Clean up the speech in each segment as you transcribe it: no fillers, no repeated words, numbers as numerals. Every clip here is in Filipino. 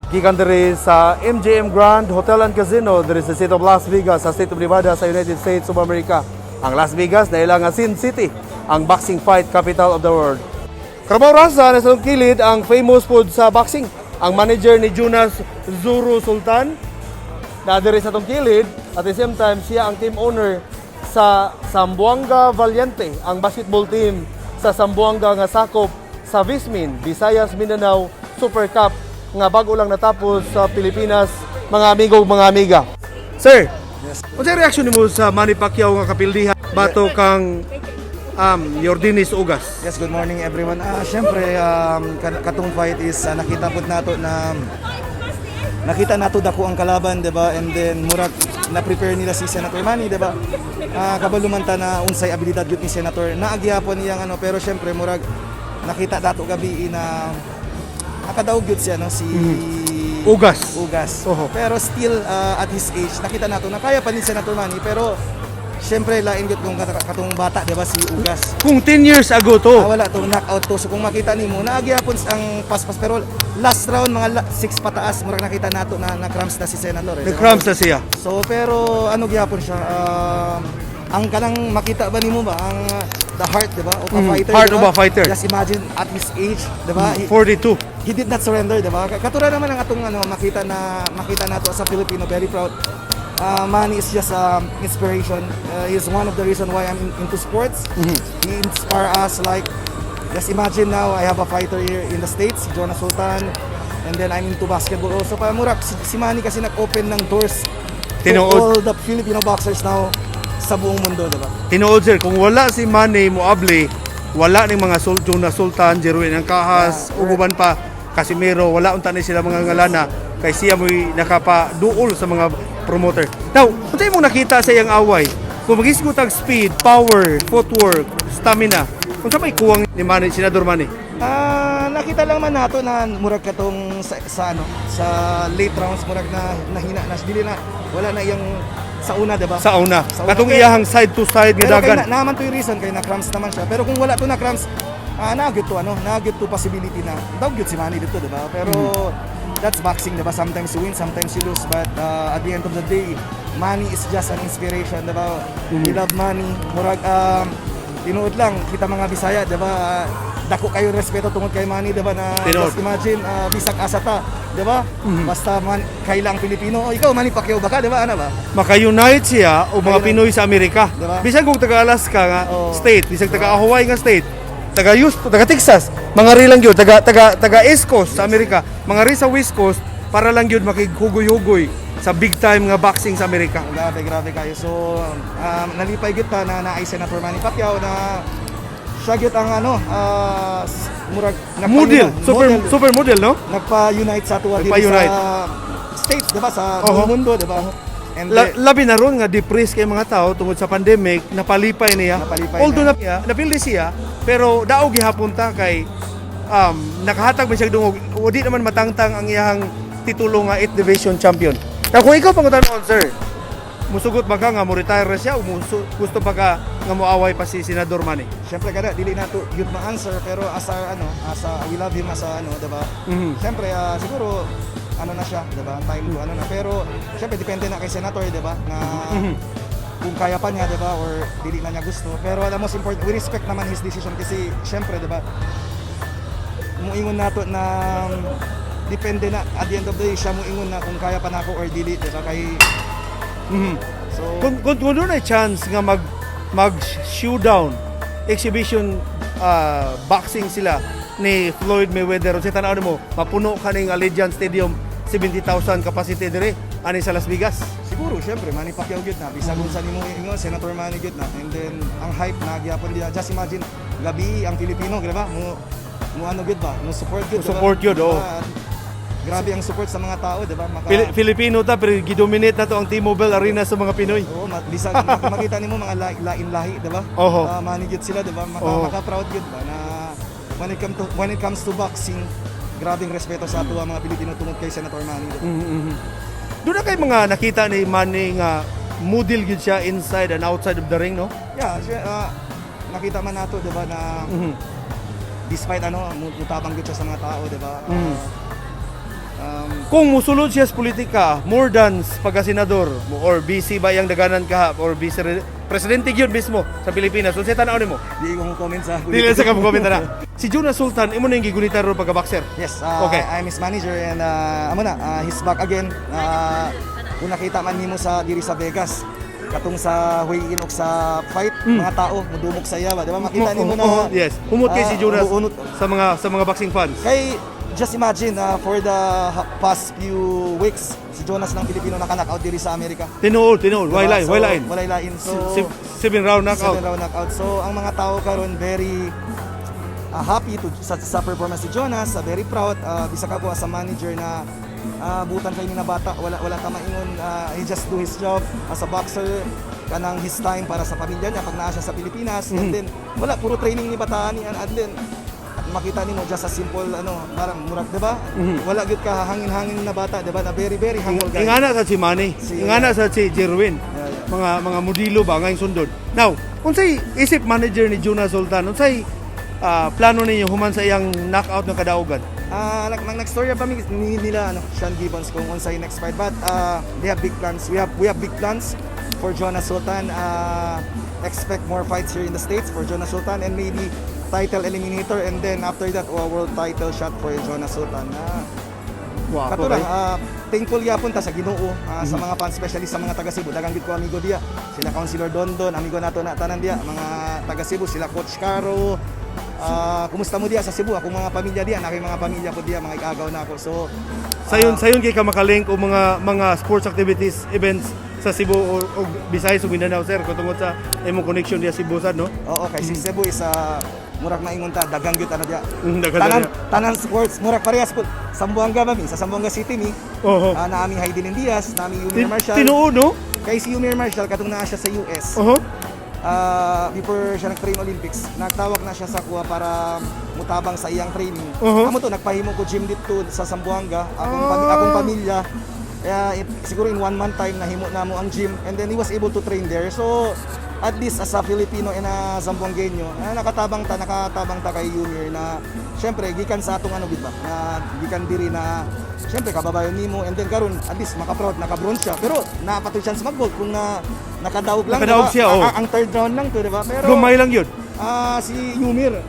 Gikan diri sa MGM Grand Hotel and Casino diri sa State of Las Vegas sa State of Nevada sa United States of America. Ang Las Vegas na ilang Sin City, ang boxing fight capital of the world. Karabaw rasa na sa kilid ang famous food sa boxing. Ang manager ni Jonas Sultan na diri sa tong kilid, at the same time siya ang team owner sa Zamboanga Valientes, ang basketball team sa Zamboanga nga sakop sa VisMin Visayas Mindanao Super Cup nga bago lang natapos sa Pilipinas, mga amigo, mga amiga. Sir, yes. Unsa reaction nimo sa Manny Pacquiao nga kapildihan bato kang Yordinis Ugas? Yes, good morning everyone. Syempre katong fight is nakita pud nato na nakita nato dako ang kalaban, di ba? And then murag na-prepare nila si Senator Manny, di ba? Kabalumanta na unsay abilidad gyud ni Senator. Naagyapon niyang pero syempre murag nakita dato gabi na nakadaog gyud siya si Ugas. Pero still at his age nakita nato na kaya pa ni Senator Manny, pero syempre lain gyud kung katong bata, di ba, si Ugas. Kung 10 years ago to. Wala to, knockout to. So kung makita nimo naagyapon ang paspas, pero last round mga 6 pataas murag nakita nato na cramps na si Senator. Na-cramps na siya. So pero ano gyapon siya, ang kanang makita ba nimo ba ang the heart, di ba, of a fighter? Heart diba? of a fighter. Just imagine at his age, di ba? 42. He did not surrender, di ba? Katulad naman ang atong makita nato sa Filipino, very proud. Manny is just inspiration. He's one of the reason why I'm into sports. He inspire us, like, just imagine now I have a fighter here in the States, Jonas Sultan, and then I'm into basketball also. Murag si Manny kasi nag-open ng doors to all the Filipino boxers now sa buong mundo, diba? Tinuod, sir, kung wala si Manny mo abli, wala ning mga Jonas Sultan, Jeruin ang Kahas, uguban pa, Casimiro, wala unta ni sila mga ngalana kay siya mo'y nakapaduol sa mga promoter. Now, unta imong nakita sa iyang away? Kung mag-isgot ang speed, power, footwork, stamina, kung sa may kuwang ni Manny, Senador Manny? Nakita lang man nato na murag katong sa late rounds murag na nahina na dili na wala na iyang sa una, diba? Sa una. Katong iyahang side to side nga dagan. Pero naman to yung reason kay na cramps naman siya. Pero kung wala to na cramps, nagit to possibility na daw gyud si Manny dito, diba? Pero that's boxing, diba? Sometimes you win, sometimes you lose, but at the end of the day, Manny is just an inspiration, diba? We love Manny. Murag tinuod lang kita mga Bisaya, diba? Dako kayo respeto tungod kay Manny, diba, na just imagine bisag asa ta, diba? Basta kailang Pilipino, ikaw Manny Pacquiao baka, diba, ano ba? Maka-unite siya o mga Pinoy sa Amerika. Diba? Bisag kung taga-Alaska nga state, bisag taga-Hawaii nga state, taga-Houston, taga-Texas, mga ri lang yun, taga East Coast sa Amerika, mga ri sa West Coast, para lang yun makighugoy-hugoy sa big time nga boxing sa Amerika. Grabe kayo. So, nalipay gyud ta na naay Senator Manny Pacquiao na siya gyud ang murag super model, no? Nagpa-unite sa tuwa dili sa states, diba, sa buong mundo, diba? And labi na ron nga depressed kay mga tao tungod sa pandemic, napalipay niya. Although napili siya, pero daog gihapon ta kay nakahatag man siya dungog. Di naman matangtang ang iyang titulo nga 8th division champion. Kaya kung ikaw pangutanon, sir, musugot ba ka nga mo retire siya o gusto pa ka nga moaway pa si Senador Manny? Syempre kada dili nato yun ma-answer, pero as we love him as diba? Syempre siguro na siya, diba? Time to na, pero syempre depende na kay Senator, diba? Na kung kaya pa niya, diba, or dili na niya gusto. Pero the most important, we respect naman his decision kasi syempre, diba, muingon nato na depende na at the end of the day siya muingon na kung kaya pa nako or dili, diba, kay so kung doon ay chance nga mag showdown exhibition boxing sila ni Floyd Mayweather, sa tanaw mo mapuno kaning Allegiant Stadium, 70,000 capacity dire ani sa Las Vegas. Siguro syempre Manny Pacquiao gyud na bisag unsa nimo ingon Senator Manny gyud na, and then ang hype na gyapon dia. Just imagine gabi ang Pilipino, diba, mo ano gyud ba, mo support gyud, grabe ang support sa mga tao, diba? Filipino ta pero gidominate na to ang T-Mobile Arena sa mga Pinoy. Bisag makita nimo mga lain-lahi, diba? Manny gyud sila, diba? Maka-proud gyud ba na when it comes to boxing, grabing respeto sa ato mga Pilipino tungod kay Senator Manny. Doon na kay mga nakita ni Manny nga model gyud siya inside and outside of the ring, no? Yeah, nakita man nato, diba, na despite mutabang gyud siya sa mga tao, diba? Kung musulod siya sa politika, more than pagka-senador or BC ba yung daganan ka or vice presidente yun mismo sa Pilipinas. So, siya tanaw mo? Di ko comment sa Dili sa comment na. Si Jonas Sultan, imo na yung gigunitan ro pagka-boxer? Yes, Okay. I'm his manager and he's back again. Kung nakita man nimo sa diri sa Vegas, katong sa weigh-in og sa fight, mga tao mudumok sa iya ba, di ba? Makita nimo na yes. Humot kay si Jonas unot. sa mga boxing fans. Kay just imagine for the past few weeks si Jonas ng Pilipino naka-knockout diri sa Amerika. Tinuod, Diba? why So, lain? walay lain. So 7 round knockout. 7 round knockout. So ang mga tao karon very happy to sa performance si Jonas, very proud. Bisag ako as a manager na butan kay na bata, wala ta maingon, he just do his job as a boxer, kanang his time para sa pamilya niya pag naa siya sa Pilipinas. And then wala puro training ni bataan ni Adlen. Makita nimo just a simple parang murag, di ba? Wala gyud ka hangin-hangin na bata, di ba? Na very humble guy. Ingana sa si Manny, ingana sa si Jerwin. Yeah. Mga modelo ba ngayong sundod. Now, unsay isip manager ni Jonas Sultan, unsay plano ninyo human sa iyang knockout ng kadaugan? Nag-storya pa nila Sean Gibbons kung unsay next fight, but they have big plans. We have big plans for Jonas Sultan. Expect more fights here in the States for Jonas Sultan and maybe title eliminator, and then after that world title shot for Jonas Sultan. Wow, Kato lang, thankful yapon ta sa Ginoo, sa mga fans, especially sa mga taga Cebu. Dagang gid ko amigo diya. Sila Councilor Dondon, amigo nato na tanan diya, mga taga Cebu, sila Coach Caro. Kumusta mo diya sa Cebu? Ako mga pamilya diya, nakay mga pamilya ko diya, mga igagaw na ako. So sayon kay ka makalink o mga sports activities, events sa Cebu o Visayas o Mindanao, sir, kung tungod sa imong connection diya Cebu sad, no? oo, kay si Cebu is murag maingon ta dagang gyud diya. Dagan Tanan sports murag parehas pud. Zamboanga ba mi sa Zamboanga City mi. Naami Hayden Diaz, naami Yumir Marshall. Tinuod, no? Kay si Yumir Marshall katong naa siya sa US. Before siya nag-train Olympics, nagtawag na siya sa kuha para mutabang sa iyang training. Amo to nagpahimo ko gym dito sa Zamboanga, akong pamilya. Kaya siguro in 1 month time nahimo na mo ang gym, and then he was able to train there. So at least as a Filipino and a Zamboangueño, nakatabang ta kay Junior na syempre gikan sa atong gid ba, na gikan diri na syempre kababayan nimo, and then karon at least maka-proud naka-bronze siya, pero napatoy chance mag-gold kung nakadaog lang, Nakadaog diba? siya, ang third round lang to, diba? Pero Gamay lang yun. si Junior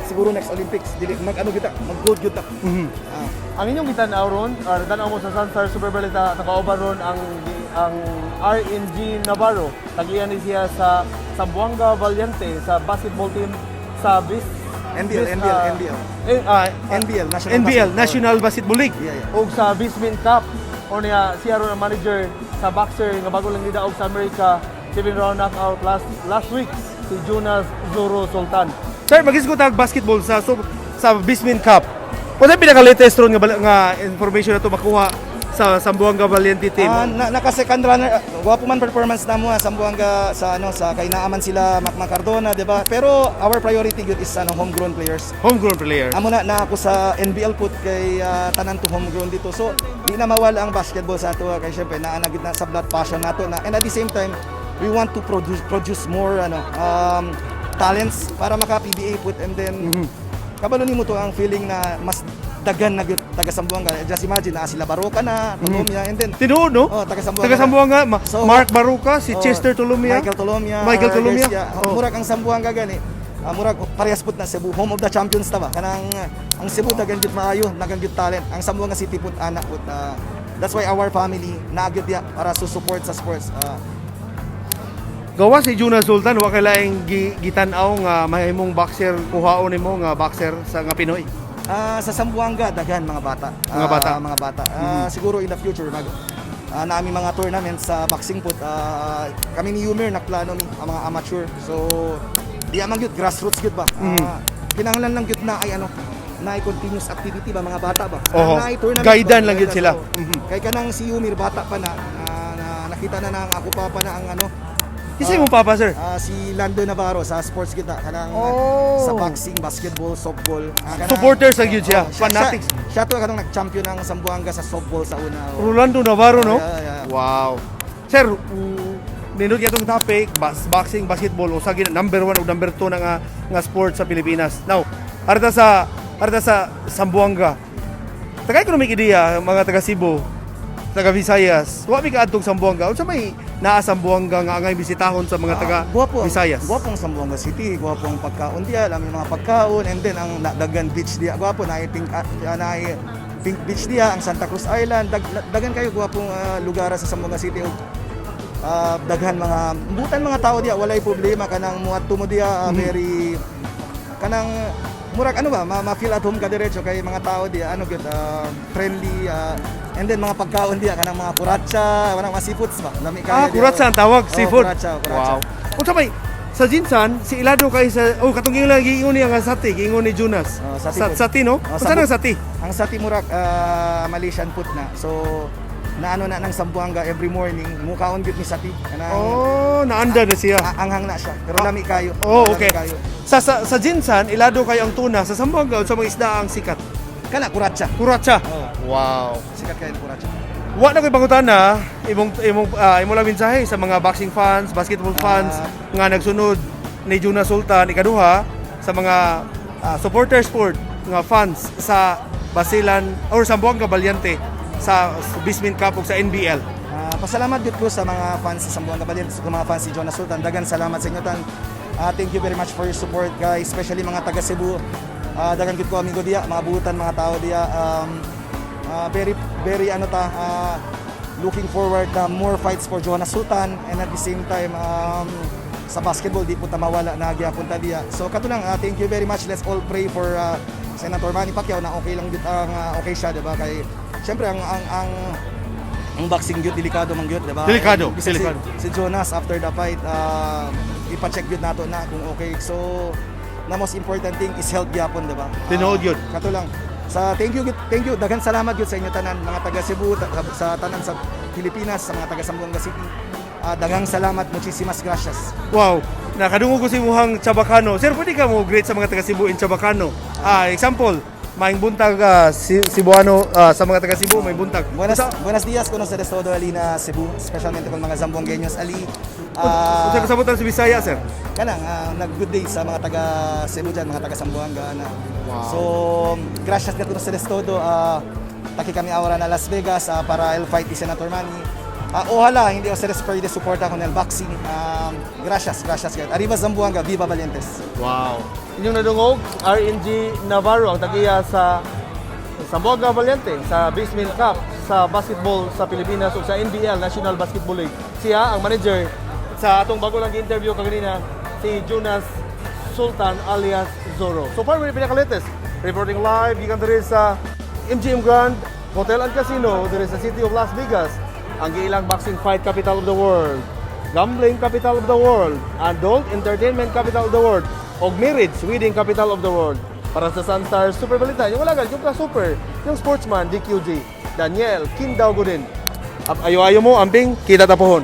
siguro next Olympics dili kita mag-gold kita. Ang inyong gitanaw ron, or tanaw mo sa Sunstar Super Balita, nakauban ron ang Rnj Navarro. Tagiyan ni siya sa Zamboanga Valientes sa basketball team sa NBL National Basketball League. Yeah. O sa VisMin Cup. O niya siya ron ang manager sa boxer nga bago lang nila og sa Amerika, 7 round knockout last week si Jonas Sultan. Sir, mag-isgot ang basketball sa VisMin Cup. Wala pinaka-latest ron nga information na to makuha sa Zamboanga Valientes team. Naka-second runner, wapo man performance na mo Zamboanga sa kay naaman sila Macma Cardona, di ba? Pero our priority good is homegrown players. Homegrown player. Amo na ako sa NBL put kay tanan to homegrown dito. So di na mawala ang basketball sa ato kay syempre naanagid na sa blood passion nato na, and at the same time we want to produce more talents para maka-PBA put, and then kabalo nimo to ang feeling na mas dagan na gyud taga Zamboanga. Just imagine sila Baroka na, Tolomia, and then Tinuod, no? taga Zamboanga. Taga Zamboanga, So, Mark Baruca, si Chester Tolomia, Michael Tolomia. Murag ang Zamboanga gani. Murag parehas put na Cebu, home of the champions ta ba. Kanang ang Cebu dagan gyud maayo, dagan gyud talent. Ang Zamboanga City put anak put. That's why our family naagid ya para support sa sports. gawa si Jonas Sultan wa kay laing gitanaw nga mahimong boxer kuhaon nimo nga boxer sa nga Pinoy. Sa Zamboanga dagan mga bata. Siguro in the future naami mga tournaments sa boxing put. Kami ni Yumer nagplano mi ang mga amateur. So di man gyud grassroots gyud ba. Kinahanglan lang gyud na ay continuous activity ba mga bata ba. Guidan lang gyud sila. Kay kanang si Yumir bata pa na nakita na nang ako pa na ang Isa mong papa, sir? Si Rnj Navarro sa sports kita kanang sa boxing, basketball, softball. Supporters ang yun siya, fanatics. Siya to kanang nag-champion ng Zamboanga sa softball sa una. Rnj Navarro, no? Yeah. Wow. Sir, nindot itong topic, boxing, basketball, o sa number 1 o number 2 nga sport sa Pilipinas. Now, arta sa Zamboanga, taga-economic idea, mga taga Cebu, taga Visayas, wa mi kaadtong Zamboanga. Unsa may naa Zamboanga nga angay bisitahon sa mga taga Visayas? Guwapong Zamboanga City, guwapong pagkaon diya, alam yung mga pagkaon, and then ang Dagan Beach diya, guwapo na Pink Beach diya, ang Santa Cruz Island, dagan kayo guwapong lugar sa Zamboanga City. Daghan mga butan mga tao diya, walay problema kanang muadto mo diya, very kanang murag ano ba, ma-feel at home ka diretso kay mga tao diya, ano gyud, friendly, and then mga pagkaon diya kanang mga kuratsa, mga seafoods ba. Lami kayo. Kuratsa ang tawag, seafood. Kuratsa. Wow. Unsa may sa Jinsan, si Ilado kay sa katong ingon lagi ingon niya nga sati, ingon ni Jonas. Sati no? Unsa nang sati? Ang sati murag Malaysian food na. So naano na ng Zamboanga every morning, mukaon gyud ni sati. Naanda na siya. Anghang na siya, pero lami kayo. Okay. Kayo. Sa Jinsan, Ilado kayo ang tuna. Sa Zamboanga, sa mga isda ang sikat. Kana kuratsa. Kuratsa. Oh. Wow. Sikat kayo ng kuratsa. Wa na ko'y pangutana, imong lang mensahe sa mga boxing fans, basketball fans nga nagsunod ni Jonas Sultan ikaduha sa mga supporter sport nga fans sa Basilan or Zamboanga Valiente sa VisMin Cup ug sa NBL. Pasalamat gud ko sa mga fans sa Zamboanga Valientes, sa mga fans si Jonas Sultan. Dagan salamat sa inyo tan. Thank you very much for your support, guys, especially mga taga Cebu. Dagan gud ko amigo diya, mga buutan, mga tao diya. Very looking forward na more fights for Jonas Sultan, and at the same time sa basketball di po ta mawala na gyapon ta diya. So kato lang, thank you very much. Let's all pray for Senator Manny Pacquiao na okay lang gud ang okay siya, diba? Kay syempre ang boxing gyud delikado man gyud, diba? Delikado. Si Jonas after the fight ipa-check gyud nato na kung okay. So the most important thing is health gyapon, diba? Tinuod yun. Kato lang. Thank you, daghan salamat yun sa inyo tanan, mga taga Cebu, sa tanan sa Pilipinas, sa mga taga Zamboanga City. Daghang salamat, muchísimas gracias. Wow, nakadungog ko si muhang Chabacano. Sir, pwede ka mo great sa mga taga Cebu in Chabacano. Example, maing buntag Cebuano sa mga taga Cebu, may buntag. Buenos días, kuno sa Estado Alina, Cebu, especialmente kung mga Zamboangueños ali. Unsa kasabutan sa Bisaya, sir? Kanang nag-good day sa mga taga Cebu dyan, mga taga Zamboanga na. Wow. So, gracias dito sa Estado. Taki kami ahora na Las Vegas para el fight ni Senator Manny. Ojalá hindi ako pwede suporta con el boxing. Gracias guys. Arriba Zamboanga, viva Valientes. Wow. Inyong nadungog, Rnj Navarro ang tagiya sa Zamboanga Valiente sa VisMin Cup sa basketball sa Pilipinas o sa NBL, National Basketball League. Siya ang manager sa atong bago lang interview kanina, si Jonas Sultan alias Zorro. So far, we're pinaka-latest. Reporting live, gikan diri sa MGM Grand Hotel and Casino, diri sa City of Las Vegas, ang giilang boxing fight capital of the world, gambling capital of the world, adult entertainment capital of the world, og marriage wedding capital of the world. Para sa Sunstar Super Balita, yung walagan, yung ka-super, yung sportsman, DQG, Daniel Kindao Godin. Ayo-ayo mo, amping, kita tapuhon.